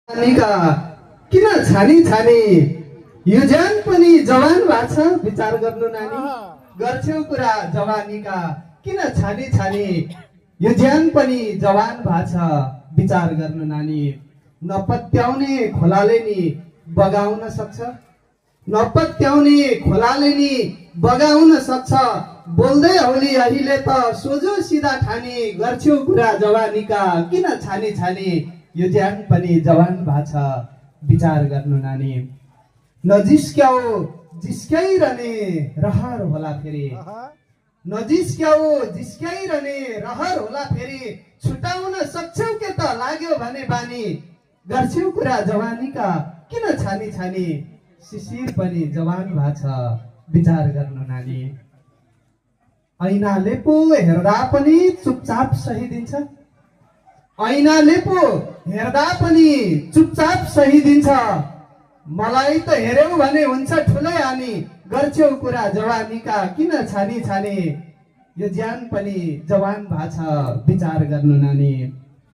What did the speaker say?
जवानीका किन छानी छानी यो ज्यान पनि जवान भएको छ विचार गर्नु नानी गर्छौ कुरा जवानीका किन छानी छानी यो ज्यान पनि जवान भएको छ विचार गर्नु नानी नपत्याउने खोलाले नि बगाउन सक्छ नपत्याउने खोलाले नि बगाउन सक्छ बोल्दै हौली अहिले त सोझो सिधा ठानी गर्छौ कुरा जवानीका किन छानी छानी यो ज्यान पनि जवान भएको छ विचार गर्नु नानी नजिस्क्याउ जिस्क्याइरहने रहर होला फेरि नजिस्क्याउ जिस्क्याइरहने रहर होला फेरि छुटाउन सक्छौ के त लाग्यो भने बानी गर्छौ कुरा जवानीका किन छानी छानी शिशिर पनि जवान भएको छ विचार गर्नु नानी ऐनाले पो हेर्दा पनि चुपचाप सही दिन्छ ऐनाले पो हेर्दा पनि चुपचाप सही दिन्छ मलाई त हेर्यौ भने हुन्छ ठुलै हानि गर्छौ कुरा जवानीका किन छानी छानी यो ज्यान पनि जवान भएको छ विचार गर्नु नानी